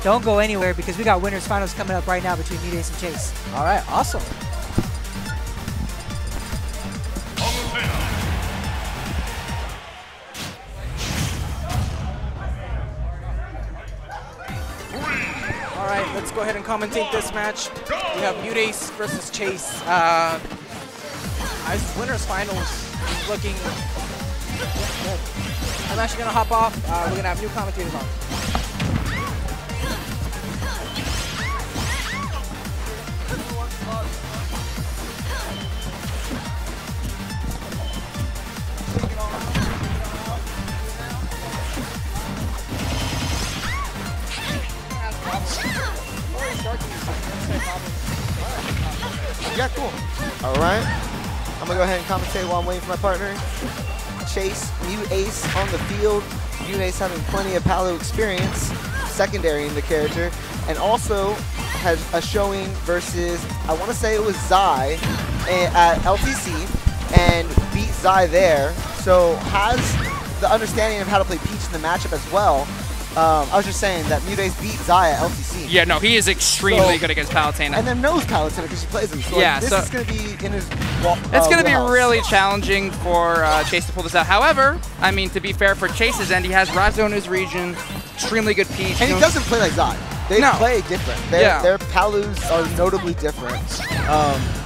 don't go anywhere because we got winners finals coming up right now between MuteAce and Chase. All right, awesome. All right, let's go ahead and commentate this match. We have MuteAce versus Chase. Nice winners finals looking good. I'm actually gonna hop off. We're gonna have new commentators on. Yeah, cool. All right. I'm going to go ahead and commentate while I'm waiting for my partner. Chase, MuteAce on the field. MuteAce having plenty of Palu experience, secondary in the character, and also has a showing versus, I want to say it was Zai at LTC, and beat Zai there. So has the understanding of how to play Peach in the matchup as well. I was just saying that MuteAce beat Zai at LTC. Yeah, no, he is extremely good against Palutena. And then knows Palutena because she plays him. So yeah, like, this is going to be in his it's going to be really challenging for Chase to pull this out. However, I mean, to be fair for Chase's end, he has Razo in his region, extremely good Peach. And he doesn't play like Zai. They play different. Their Palus are notably different.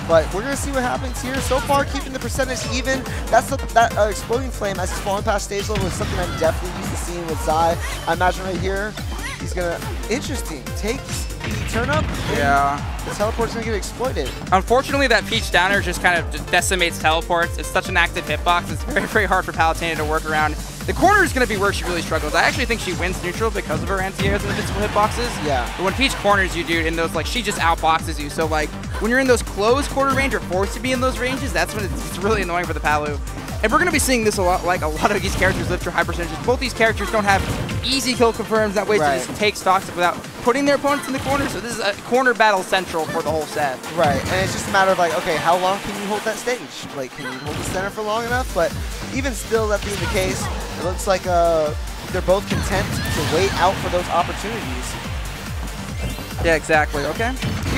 But we're going to see what happens here. So far, keeping the percentage even. That's that Exploding Flame as he's falling past stage level is something I'm definitely used to seeing with Zai. I imagine right here, he's going to, interesting, takes the turnip. Yeah. The teleport's going to get exploited. Unfortunately, that Peach downer just kind of decimates teleports. It's such an active hitbox. It's very, very hard for Palutena to work around. The corner is going to be where she really struggles. I actually think she wins neutral because of her anti-airs and invincible hitboxes. Yeah. But when Peach corners you, dude, in those, like, she just outboxes you. So, like, when you're in those close quarter range or forced to be in those ranges, that's when it's really annoying for the Palu. And we're going to be seeing this a lot, like a lot of these characters live for high percentages. Both these characters don't have easy kill confirms, that way to just take stocks without putting their opponents in the corner. So this is a corner battle central for the whole set. Right, and it's just a matter of like, okay, how long can you hold that stage? Like, can you hold the center for long enough? But even still, that being the case, it looks like they're both content to wait out for those opportunities. Yeah, exactly. Okay.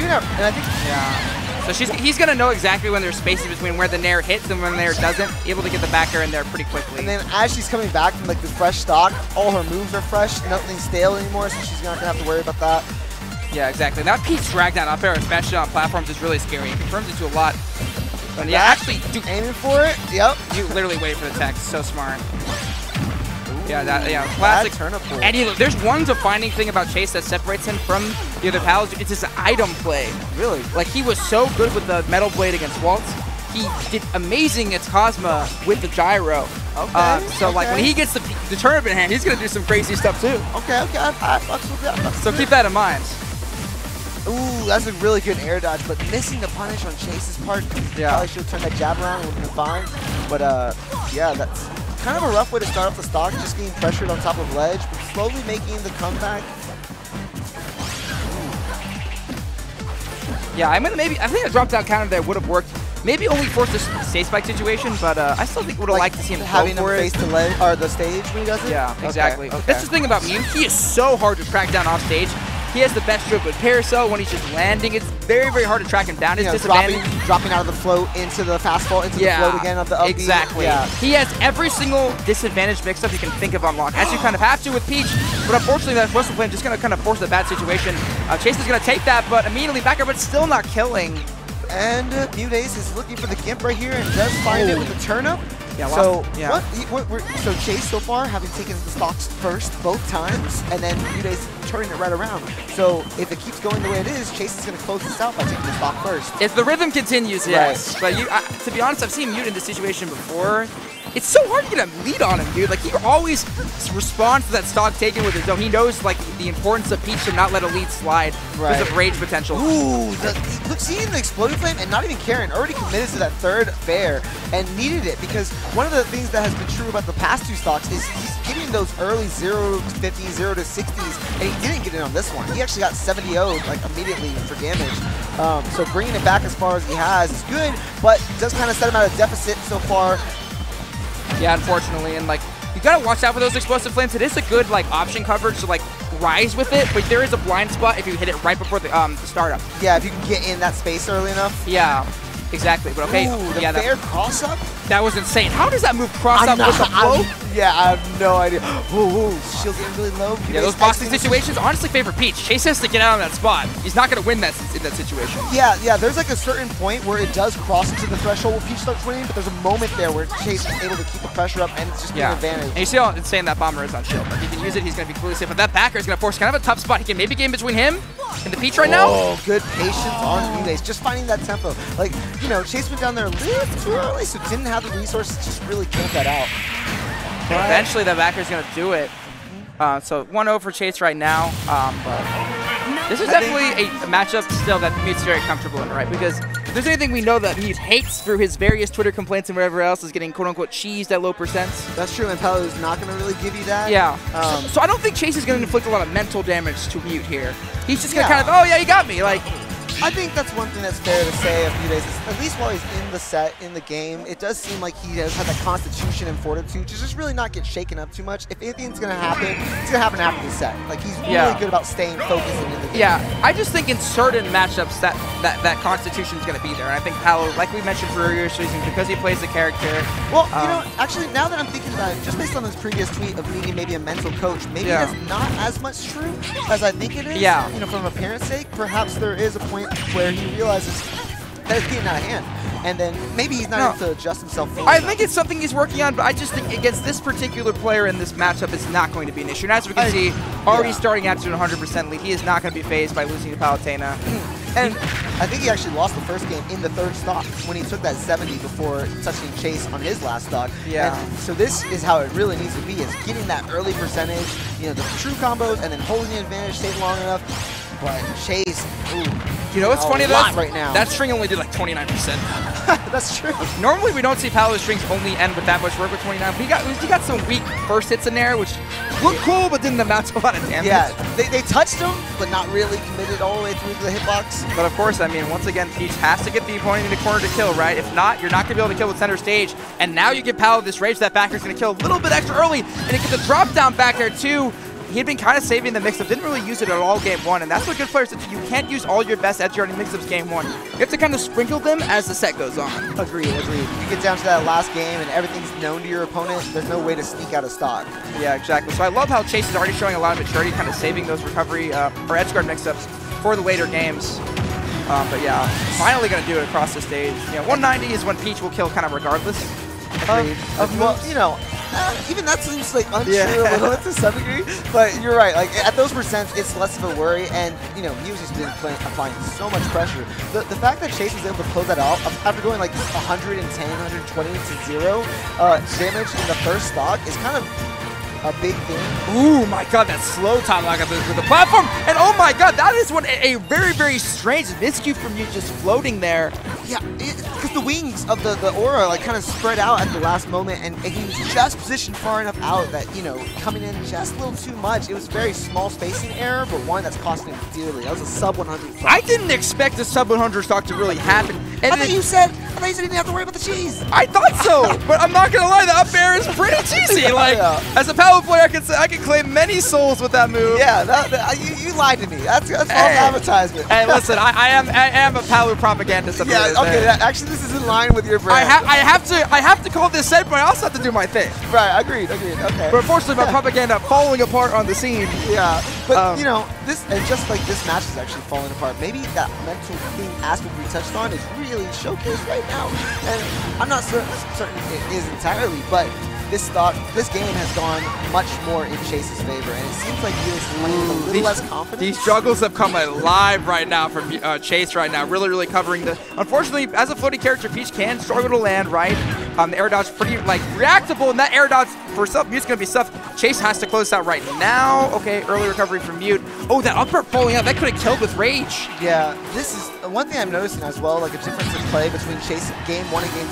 And I think, yeah. So he's going to know exactly when there's spaces between where the Nair hits and when the Nair doesn't, able to get the back air in there pretty quickly. And then as she's coming back from like the fresh stock, all her moves are fresh, nothing's stale anymore, so she's not going to have to worry about that. Yeah, exactly. That Peach drag down up air, especially on platforms, is really scary. It confirms it to a lot. But yeah, actually, dude, aiming for it. Yep. You literally wait for the text. So smart. Yeah, classic turnip pull. And there's one defining thing about Chase that separates him from the other Pals. It's his item play. Really? Like, he was so good with the Metal Blade against Waltz. He did amazing against Cosma with the gyro. Okay. So like when he gets the turnip in hand, he's gonna do some crazy stuff too. Okay. I fucks with that. So keep that in mind. Ooh, that's a really good air dodge, but missing the punish on Chase's part. Yeah. Probably should have turned that jab around and would have been fine. But yeah, that's kind of a rough way to start off the stock, just getting pressured on top of ledge, but slowly making the comeback. Yeah, I think a drop down counter there would have worked. Maybe only forced a stage spike situation, but I still think would have liked to see him having go for him face the ledge or the stage when he does it. Yeah, exactly. Okay. That's the thing about Mute. He is so hard to track down off stage. He has the best stroke with Parasol when he's just landing. It's very, very hard to track him down. His disadvantage. Dropping out of the float into the fastball, into the float again of the up exactly. Yeah. He has every single disadvantage mix-up you can think of on lock, as you kind of have to with Peach. But unfortunately, that Whistle Flame just going to kind of force a bad situation. Chase is going to take that, but immediately back up, but still not killing. And MuteAce is looking for the Gimp right here and does find it with the turnip. Yeah, so so Chase so far having taken the stocks first both times, and then MuteAce turning it right around. So if it keeps going the way it is, Chase is going to close this out by taking the stock first. If the rhythm continues, yes. But to be honest, I've seen Mute in this situation before. It's so hard to get a lead on him, dude. Like, he always responds to that stock taken with his own. He knows, like, the importance of Peach to not let a lead slide because of rage potential. Ooh, look, seeing the Exploding Flame and not even caring, already committed to that third fair and needed it, because one of the things that has been true about the past two stocks is he's getting those early 0 to 50s, 0 to 60s, and he didn't get it on this one. He actually got 70-0'd, like, immediately for damage. So bringing it back as far as he has is good, but does kind of set him at a deficit so far. Yeah, unfortunately, and like, you gotta watch out for those explosive flames. It is a good like option coverage to like rise with it, but there is a blind spot if you hit it right before the startup. Yeah, if you can get in that space early enough. Yeah, exactly. But okay, Ooh, the yeah, fair cross up. that was insane. How does that move cross up with the flow? Yeah, I have no idea. Ooh, shield's getting really low. Yeah, those boxing situations honestly favor Peach. Chase has to get out of that spot. He's not going to win that in that situation. Yeah, there's like a certain point where it does cross into the threshold where Peach starts winning, but there's a moment there where Chase is able to keep the pressure up and it's just an advantage. And you see how insane that bomber is on shield. Like, he can use it, he's going to be completely safe, but that backer is going to force kind of a tough spot. He can maybe game between him and the Peach right now. Oh, good patience on MuteAce, just finding that tempo. Like, you know, Chase went down there a little too early, so didn't have the resources to just really camp that out. And eventually the backer's going to do it. So 1-0 for Chase right now. But this is definitely a matchup still that Mute's very comfortable in, right? Because if there's anything we know that Mute hates through his various Twitter complaints and whatever else is getting quote-unquote cheesed at low percents. That's true, and Palu's not going to really give you that. Yeah. So I don't think Chase is going to inflict a lot of mental damage to Mute here. He's just going to kind of, oh yeah, you got me. Like, I think that's one thing that's fair to say of MuteAce. At least while he's in the set, in the game, it does seem like he has had that constitution and fortitude to just really not get shaken up too much. If anything's going to happen, it's going to happen after the set. Like, he's really good about staying focused and in the game. Yeah, I just think in certain matchups that constitution is going to be there. And I think Palu, like we mentioned for earlier reasons, because he plays the character. Well, you know, actually, now that I'm thinking about it, just based on his previous tweet of needing maybe a mental coach, maybe that's not as much true as I think it is. Yeah. You know, from a parent's sake, perhaps there is a point where he realizes that it's getting out of hand. And then maybe he's not able to adjust himself fully. I think it's something he's working on, but I just think against this particular player in this matchup, it's not going to be an issue. And as we can see, already starting out to an 100% lead, he is not going to be phased by losing to Palutena. And I think he actually lost the first game in the third stock when he took that 70 before touching Chase on his last stock. Yeah. And so this is how it really needs to be, is getting that early percentage, you know, the true combos, and then holding the advantage, staying long enough. But Chase, ooh, you know what's funny though? right now. That string only did like 29%. That's true. Normally we don't see Palu's strings only end with that much work with 29. But he got some weak first hits in there, which looked cool, but didn't amount to a lot of damage. Yeah, they touched him, but not really committed all the way through to the hitbox. But of course, I mean, once again, Peach has to get the opponent in the corner to kill, right? If not, you're not going to be able to kill with center stage. And now you give Palu this rage that backer's going to kill a little bit extra early, and he gets a drop down back there too. He had been kind of saving the mix-up, didn't really use it at all game one, and that's what good players do. You can't use all your best edge guarding mix-ups game one. You have to kind of sprinkle them as the set goes on. Agreed. You get down to that last game and everything's known to your opponent, there's no way to sneak out of stock. Yeah, exactly. So I love how Chase is already showing a lot of maturity, kind of saving those recovery or edge guard mix-ups for the later games. But yeah, finally going to do it across the stage. You know, 190 is when Peach will kill kind of regardless. Well, you know, even that seems like untrue a little bit to some degree, but you're right. Like at those percents, it's less of a worry, and you know, Mute's just been applying so much pressure. The fact that Chase was able to close that out after going like 110, 120 to 0 damage in the first stock is kind of a big thing. Ooh, my God, that slow time lock up with the platform. And oh my God, that is one a very, very strange miscue from you just floating there. Yeah, because the wings of the aura like kind of spread out at the last moment, and he was just positioned far enough out that, you know, coming in just a little too much. It was very small spacing error, but one that's costing him dearly. That was a sub 100 stock. I didn't expect a sub 100 stock to really happen. And I thought you said you didn't have to worry about the cheese. I thought so, but I'm not gonna lie, the up air is pretty cheesy. Like, as a Palu player, I can claim many souls with that move. Yeah, you lied to me. That's false advertisement. Hey, listen, I am a Palu propagandist. Yeah, okay. Actually, this is in line with your brand. I have to call this set, but I also have to do my thing. Right, agreed. Okay. But unfortunately, my propaganda falling apart on the scene. Yeah, but you know, just like this match is actually falling apart. Maybe that mental thing aspect we touched on is really showcased right now, and I'm not certain it is entirely, but this game has gone much more in Chase's favor, and it seems like he is playing with a little less confidence. These struggles have come alive right now from Chase right now, really covering the... Unfortunately, as a floating character, Peach can struggle to land, right? The air dodge pretty, like, reactable, and that air dodge for Mute's going to be stuff. Chase has to close out right now. Okay, early recovery from Mute. Oh, that up air falling out, that could have killed with Rage. Yeah, this is one thing I'm noticing as well, like a difference in play between Chase game 1 and game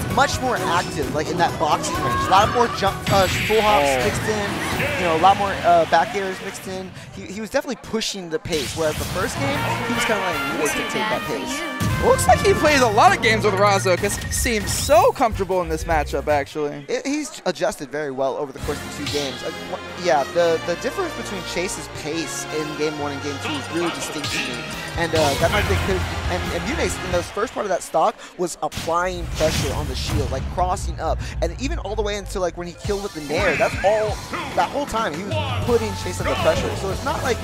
2. Much more active, like in that boxing range. A lot more jump, full hops mixed in, you know, a lot more back airs mixed in. He was definitely pushing the pace, whereas the first game, he was kind of letting MuteAce dictate that pace. Looks like he plays a lot of games with Razo because he seems so comfortable in this matchup, actually. He's adjusted very well over the course of the 2 games. Yeah, the difference between Chase's pace in Game 1 and Game 2 is really distinct to me. And that might be good. And MuteAce, in the first part of that stock, was applying pressure on the shield, like crossing up. And even all the way until like when he killed with the Nair, that whole time he was putting Chase under pressure. So it's not like,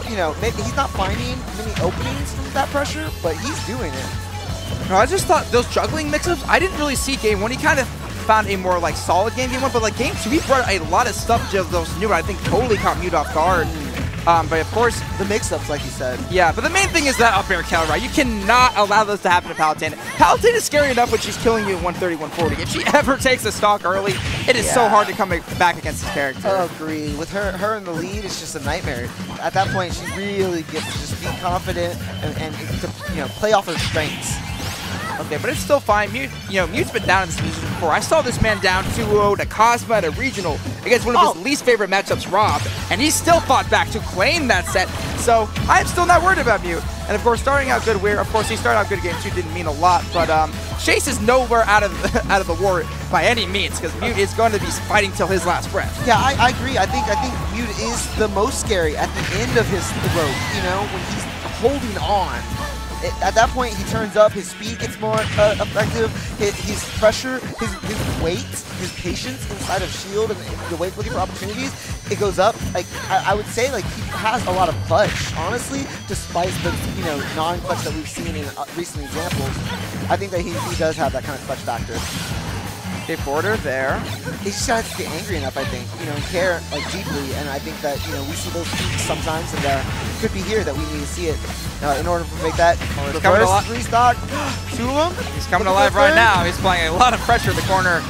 you know, maybe he's not finding many openings from that pressure, but he's doing it. No, I just thought those juggling mix-ups, I didn't really see Game 1. He kind of found a more like solid Game 1, but like Game 2, he brought a lot of stuff just those new, I think totally caught Mute off guard. But of course, the mix-ups, like you said. Yeah, but the main thing is that up air kill, right? You cannot allow those to happen to Palutena. Palutena is scary enough when she's killing you at 130, 140. If she ever takes a stock early, it is so hard to come back against this character. I agree. With her in the lead, it's just a nightmare. At that point, she really gets to just be confident and to, you know, play off her strengths. Okay, but it's still fine. Mute's been down in this position before. I saw this man down 2-0 to Cosma at a regional against one of his least favorite matchups, Rob, and he still fought back to claim that set. So I'm still not worried about Mute. And of course, starting out good, of course he started out good Game 2 didn't mean a lot, but Chase is nowhere out of the war by any means because Mute is going to be fighting till his last breath. Yeah, I agree. I think Mute is the most scary at the end of his rope. You know, when he's holding on. At that point, he turns up, his speed gets more effective, his pressure, his weight, his patience inside of shield, and the way looking for opportunities, it goes up. Like I would say, like he has a lot of clutch, honestly, despite the non-clutch that we've seen in recent examples. I think that he does have that kind of clutch factor. Okay, border there. He just has to get angry enough, I think, and care like deeply, and I think that we see those peaks sometimes, and it could be here that we need to see it in order to make that reverse 3-stock. Tulum. He's coming alive right now. He's applying a lot of pressure in the corner.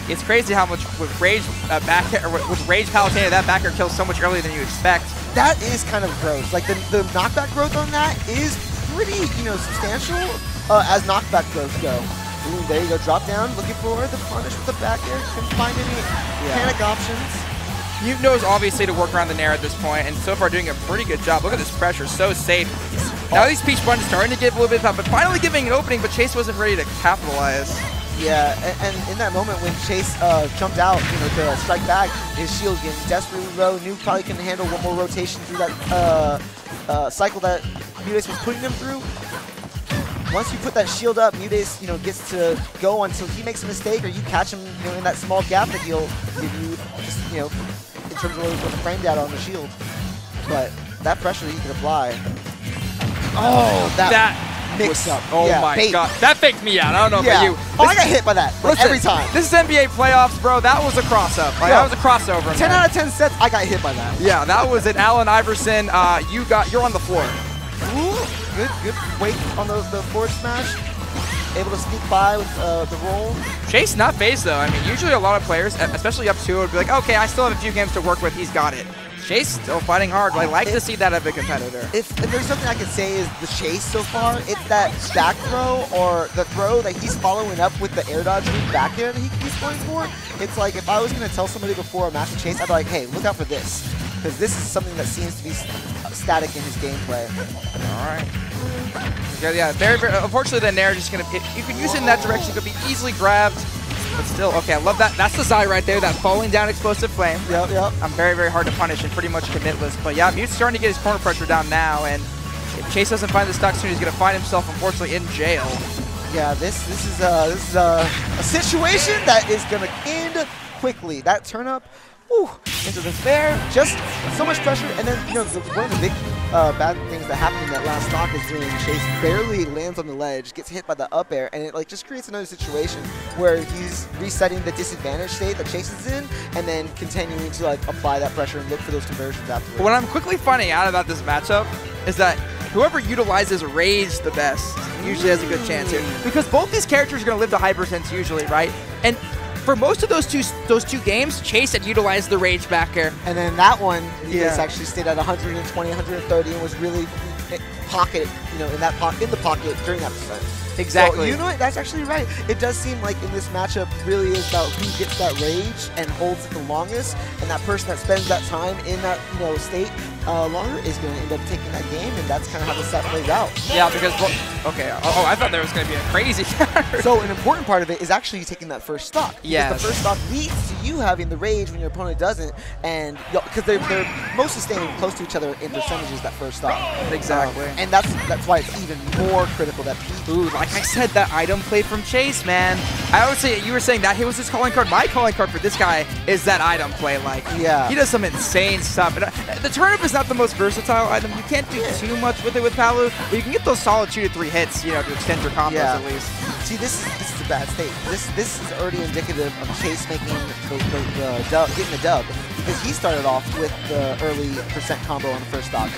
It's crazy how much with Rage with Rage Palutena that back air kills so much earlier than you expect. That is kind of gross. Like the knockback growth on that is pretty substantial as knockback growth go. Ooh, there you go, drop down, looking for the punish with the back air. Couldn't find any panic options. Mute knows obviously to work around the Nair at this point, and so far doing a pretty good job. Look at this pressure, so safe. Now these Peach Buttons starting to give a little bit of help, but finally giving an opening, but Chase wasn't ready to capitalize. Yeah, and in that moment when Chase jumped out, to strike back, his shield getting desperately low. Knew probably couldn't handle one more rotation through that cycle that MuteAce was putting him through. Once you put that shield up, MuteAce, gets to go until he makes a mistake or you catch him, in that small gap that he'll give you, just, in terms of what the frame data on the shield. But that pressure that he can apply. Oh, that mix-up. Oh my god. That faked me out. I don't know about you. Oh, I got hit by that every time. This is NBA playoffs, bro. That was a cross-up. Like, that was a crossover. 10 out of 10 sets, I got hit by that. Yeah, that was an Allen Iverson. You're on the floor. Ooh, good weight on the forward smash. Able to sneak by with the roll. Chase not phased though. I mean, usually a lot of players, especially up 2, would be like, okay, I still have a few games to work with. He's got it. Chase still fighting hard. I like to see that of a competitor. If there's something I can say is the Chase so far, it's that back throw or the throw that he's following up with the air dodge back air that he's going for. It's like if I was going to tell somebody before a match with Chase, I'd be like, hey, look out for this. Because this is something that seems to be static in his gameplay. All right. Yeah, very, very, unfortunately, the Nair just going to, if you can use it in that direction, it could be easily grabbed. But still, okay, I love that. That's the Zai right there, that falling down explosive flame. Yep. I'm very, very hard to punish and pretty much commitless. But yeah, Mute's starting to get his corner pressure down now. And if Chase doesn't find the stock soon, he's going to find himself, unfortunately, in jail. Yeah, this is a situation that is going to end quickly. That turn up. Whew, into the fair, just so much pressure, and then one of the big bad things that happened in that last stock is when Chase barely lands on the ledge, gets hit by the up air, and it just creates another situation where he's resetting the disadvantage state that Chase is in, and then continuing to apply that pressure and look for those conversions afterwards. What I'm quickly finding out about this matchup is that whoever utilizes Rage the best usually has a good chance here, because both these characters are going to live to hypersense usually, right? And for most of those two games, Chase had utilized the Rage back air. And then that one, he actually stayed at 120, 130, and was really pocket, in the pocket during that percent. Exactly. So, you know what? That's actually right. It does seem like in this matchup really is about who gets that rage and holds it the longest, and that person that spends that time in that state longer is going to end up taking that game, and that's kind of how the set plays out. Yeah, because okay. Oh, I thought there was going to be a crazy counter. So an important part of it is actually taking that first stock. Yeah. The first stock leads to you having the rage when your opponent doesn't, and because they're mostly staying close to each other in percentages that first stock. Exactly. And that's why it's even more critical that Ooh, like I said, that item play from Chase, man. I would say you were saying that he was his calling card. My calling card for this guy is that item play. Like, yeah, he does some insane stuff. And the turnip is not the most versatile item. You can't do too much with it with Palu, but you can get those solid 2 to 3 hits, to extend your combos at least. See, this is a bad state. This is already indicative of Chase making the dub, getting the dub, because he started off with the early percent combo on the first stock.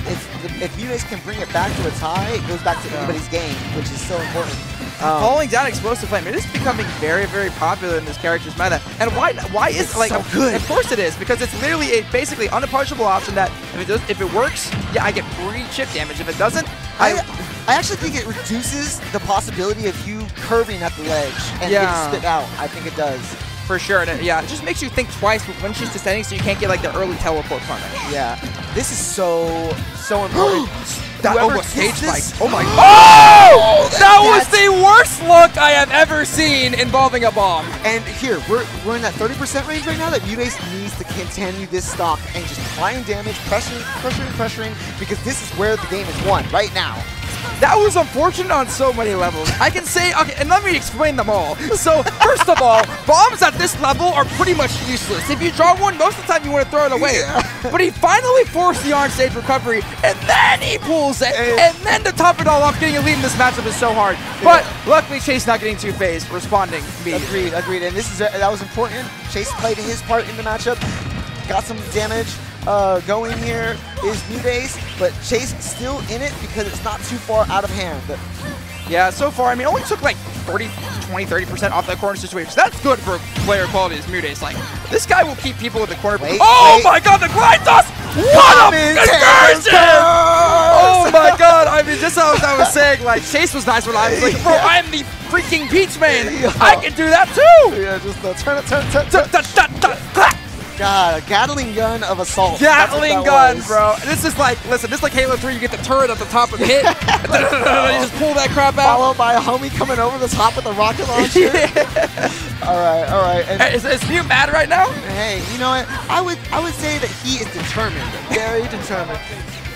If MuteAce can bring it back to a tie, it goes back to anybody's game, which is so important. Falling down explosive flame, it is becoming very, very popular in this character's meta. And why is it's like so good? Of course it is, because it's literally a basically unpunishable option that if it works, yeah, I get free chip damage. If it doesn't, I actually think it reduces the possibility of you curving at the ledge and getting spit out. I think it does. For sure, and it just makes you think twice when she's descending, so you can't get like the early teleport punish. Yeah, this is so important. That Whoever almost stage gets this- spike. Oh my god! Oh! That was the worst look I have ever seen involving a bomb. And here, we're in that 30% range right now that MuteAce needs to continue this stock and just applying damage, pressuring, because this is where the game is won right now. That was unfortunate on so many levels. I can say, okay, and let me explain them all. So, first of all, bombs at this level are pretty much useless. If you draw one, most of the time you want to throw it away. Yeah. But he finally forced the on-stage recovery, and then he pulls it, and then to top it all off, getting a lead in this matchup is so hard. But luckily, Chase not getting two-phased, responding immediately. Agreed. And that was important. Chase played his part in the matchup, got some damage. Going here is MuteAce, but Chase still in it because it's not too far out of hand. Yeah, so far, I mean, only took like 30% off that corner situation. So that's good for player quality as MuteAce. Like, this guy will keep people in the corner. Wait, my god, the grind toss! What a conversion! Oh my god, I mean, just as I was saying, like, Chase was nice when I was like, bro, I'm the freaking Peach man. I can do that too! Yeah, just turn. God, a Gatling gun of assault. Gatling gun, bro. This is like, listen, this is like Halo 3. You get the turret at the top of the hit. You just pull that crap out. Followed by a homie coming over the top with a rocket launcher. All right. And hey, is Mute mad right now? Hey, you know what? I would say that he is determined, very determined.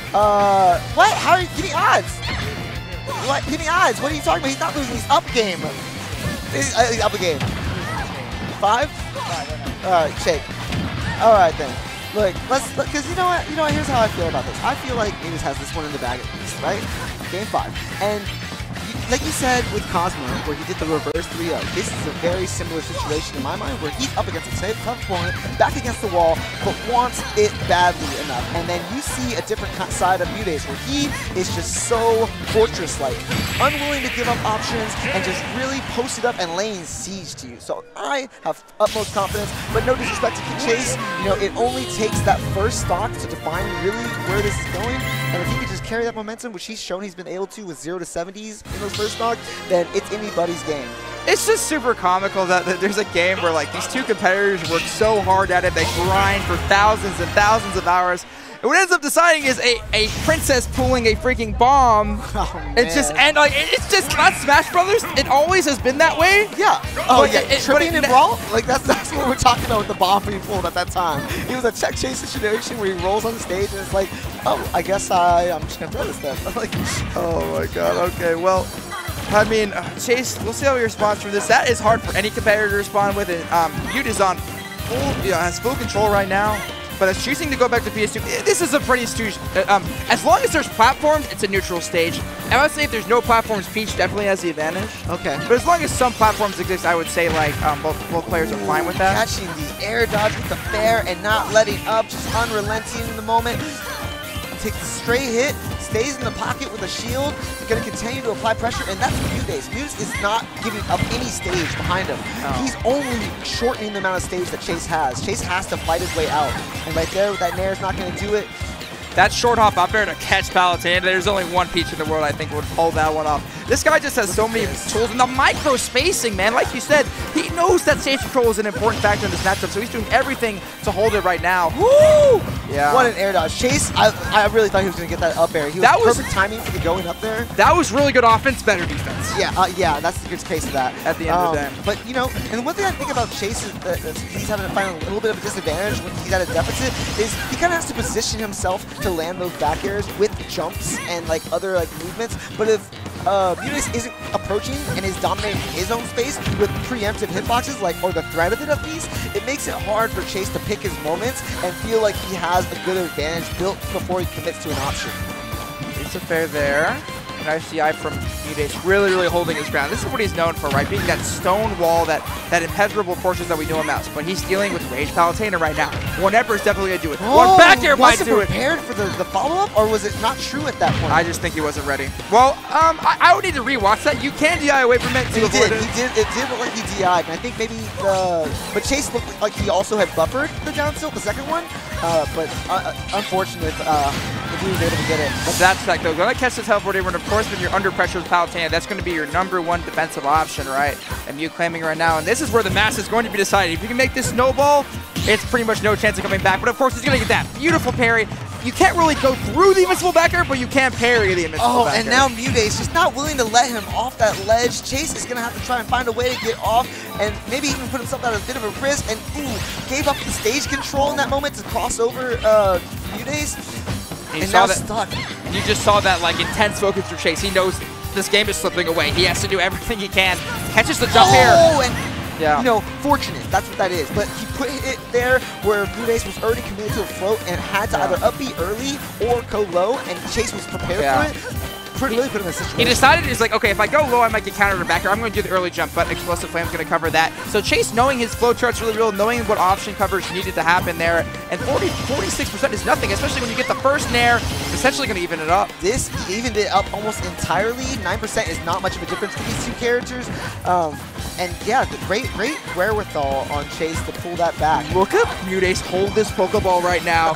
What? How are you getting odds? What? Getting odds? What are you talking about? He's not losing. He's up game. He's up a game. 5? All right, shake. All right then. Look, because you know what? Here's how I feel about this. I feel like MuteAce has this one in the bag at least, right? Game 5, and like you said with Cosmo, where he did the reverse 3-0, this is a very similar situation in my mind, where he's up against a tough opponent, back against the wall, but wants it badly enough. And then you see a different side of MuteAce, where he is just so fortress-like, unwilling to give up options, and just really posted up and laying siege to you. So I have utmost confidence, but no disrespect to Chase, it only takes that first stock to define really where this is going. And if he could just carry that momentum, which he's shown he's been able to with 0 to 70s in those first stock, then it's anybody's game. It's just super comical that there's a game where like these two competitors work so hard at it, they grind for thousands and thousands of hours. And what ends up deciding is a princess pulling a freaking bomb. Oh, it's just not Smash Brothers. It always has been that way. Yeah. Oh yeah. Tripping and brawl. Like that's what we're talking about with the bomb being pulled at that time. It was a check chase situation where he rolls on the stage and it's like, oh, I guess I'm just gonna throw this stuff. I'm like, oh my god. Okay. Well, I mean, Chase, we'll see how he responds from this. That is hard for any competitor to respond with. And Mute is on full, has full control right now. But as choosing to go back to PS2, this is a pretty as long as there's platforms, it's a neutral stage. And I would say if there's no platforms, Peach definitely has the advantage. Okay. But as long as some platforms exist, I would say like both players are fine with that. Catching the air dodge with the fair and not letting up, just unrelenting in the moment. Takes the straight hit, stays in the pocket with a shield, going to continue to apply pressure, and that's MuteAce. MuteAce is not giving up any stage behind him. No. He's only shortening the amount of stage that Chase has. Chase has to fight his way out, and right there, that Nair is not going to do it. That short hop up there to catch Palutena, there's only one Peach in the world I think would pull that one off. This guy just has so many tools. And the micro spacing, man, like you said, he knows that stage control is an important factor in this matchup, so he's doing everything to hold it right now. Woo! Yeah. What an air dodge. Chase, I really thought he was going to get that up air. He was perfect timing for the going up there. That was really good offense, better defense. Yeah, yeah, that's the good case of that. At the end of the day. But, you know, and one thing I think about Chase is that he's having to find a little bit of a disadvantage when he's at a deficit is he kind of has to position himself to land those back airs with jumps and, like, other, like, movements. But if MuteAce isn't approaching and is dominating his own space with preemptive hitboxes, like, or the threat of it at least, it makes it hard for Chase to pick his moments and feel like he has a good advantage built before he commits to an option. It's a fair there. Nice CI from MuteAce, really, really holding his ground. This is what he's known for, right? Being that stone wall, that impenetrable portions that we know him as. But he's dealing with Rage Palutena right now. One Emperor is definitely going to do it. One back air might do it. Was he prepared for the follow-up, or was it not true at that point? I just think he wasn't ready. Well, I would need to rewatch that. You can DI away from it. It did look like he DI'd, and I think maybe but Chase looked like he also had buffered the down tilt, the second one. But unfortunate if he was able to get it. But that's like, though, going to catch the teleport and of course, when you're under pressure with Palutena, that's going to be your #1 defensive option, right? And Mute claiming right now, and this is where the mass is going to be decided. If you can make this snowball, it's pretty much no chance of coming back. But of course, he's going to get that beautiful parry. You can't really go through the invincible back air, but you can parry the invincible back air. And now MuteAce just not willing to let him off that ledge. Chase is going to have to try and find a way to get off and maybe even put himself at a bit of a risk. And gave up the stage control in that moment to cross over MuteAce. And now stuck. You just saw that like intense focus for Chase. He knows this game is slipping away. He has to do everything he can. Catches the jump here. And you know, fortunate. That's what that is. But he put it there where MuteAce was already committed to a float and had to either up B early or go low, and Chase was prepared for it. Really put him in a situation. He decided, he's like, okay, if I go low, I might get countered or back here. I'm going to do the early jump, but Explosive Flame's going to cover that. So Chase, knowing his flow chart's really real, knowing what option coverage needed to happen there, and 46% is nothing, especially when you get the first nair, essentially going to even it up. This evened it up almost entirely. 9% is not much of a difference for these two characters. And yeah, the great wherewithal on Chase to pull that back. Look at MuteAce hold this Pokeball right now.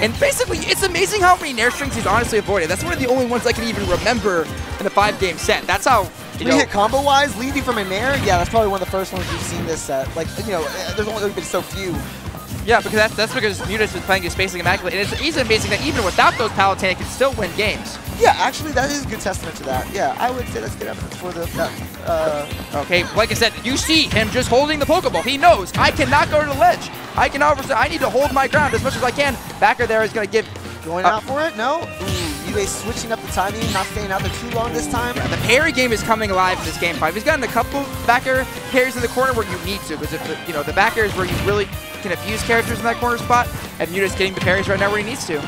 And basically, it's amazing how many nair strings he's honestly avoided. That's one of the only ones I can even remember in a 5-game set. That's how, you know. Hit combo-wise, leading from a nair, yeah, that's probably one of the first ones we've seen this set. Like, you know, there's only been so few. Yeah, because that's because MuteAce is playing his spacing immaculately. And it's amazing that even without those Palutena, can still win games. Yeah, actually, that is a good testament to that. Yeah, I would say that's good evidence for Okay, like I said, you see him just holding the Pokeball. He knows, I cannot go to the ledge. I need to hold my ground as much as I can. Backer there is going to give... Going out for it? No. MuteAce switching up the timing, not staying out there too long this time. The parry game is coming alive in this game 5. He's gotten a couple backer parries in the corner where you need to, because if you know, the backer is where you really can abuse characters in that corner spot, and MuteAce getting the parries right now where he needs to.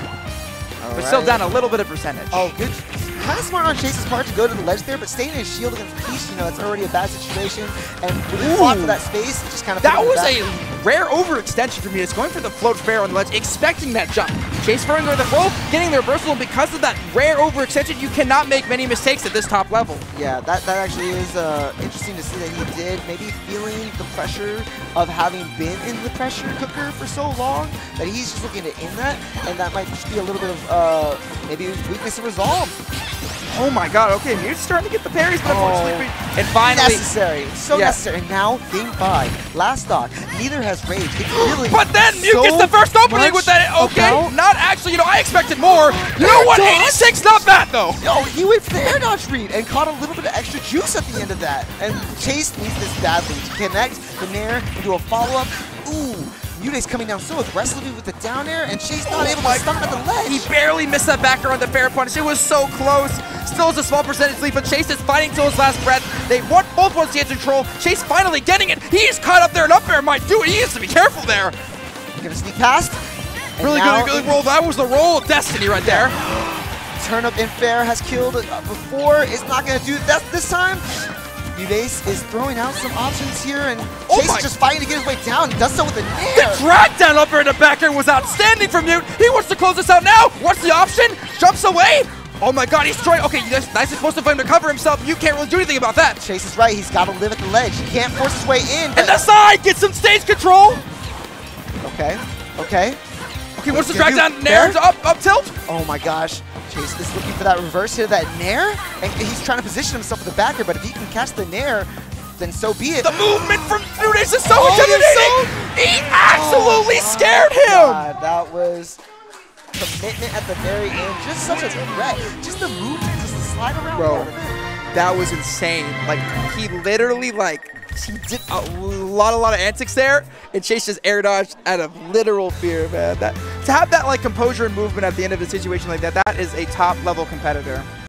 But still down a little bit of percentage. Oh, good. Kind of smart on Chase's part to go to the ledge there, but staying in his shield against Peach, you know, it's already a bad situation. And when he fought for that space, it just kind of... That was a rare overextension for MuteAce, going for the float fair on the ledge, expecting that jump. Chase throwing the float, getting the reversal, and because of that rare overextension, you cannot make many mistakes at this top level. Yeah, that actually is interesting to see that he did. Maybe feeling the pressure of having been in the pressure cooker for so long, that he's just looking to end that, and that might just be a little bit of maybe weakness of resolve. Oh my god, okay, MuteAce starting to get the parries, but unfortunately, and finally... Necessary, so necessary. And now, game 5, last stock, neither has Rage. It's really but then Mute gets the first opening with that, okay, not actually, you know, I expected more. You know what, 86, not bad though. No, he went for the air dodge read and caught a little bit of extra juice at the end of that. And Chase needs this badly to connect the nair into a follow-up. Ooh. MuteAce coming down so aggressively with the down air, and Chase not able to stop him at the ledge. He barely missed that backer on the fair punish. It was so close. Still has a small percentage lead, but Chase is fighting till his last breath. They both want stage control. Chase finally getting it. He is caught up there, and up air might do it. He has to be careful there. Gonna sneak past. Really good roll. That was the roll of destiny right there. Turn up in fair has killed before. It's not gonna do that this time. MuteAce is throwing out some options here, and Chase is just fighting to get his way down. He does so with a nair. The drag down up air in the back air was outstanding from Mute. He wants to close this out now. What's the option? Jumps away. Oh my god, he's trying. Okay, that's nice and supposed to him to cover himself. You can't really do anything about that. Chase is right. He's got to live at the ledge. He can't force his way in. And the side gets some stage control. Okay. Okay, wants to drag down Nair to up tilt. Oh my gosh. Chase is looking for that reverse hit of that Nair, and he's trying to position himself with the backer, but if he can catch the Nair, then so be it. The movement from MuteAce is so intimidating. He absolutely scared him. God, that was commitment at the very end. Just such a threat. Just the movement, just the slide around. Bro, that was insane. Like, he literally, like, he did a lot of antics there, and Chase just air dodged out of literal fear, man. To have that, like, composure and movement at the end of a situation like that, that is a top-level competitor.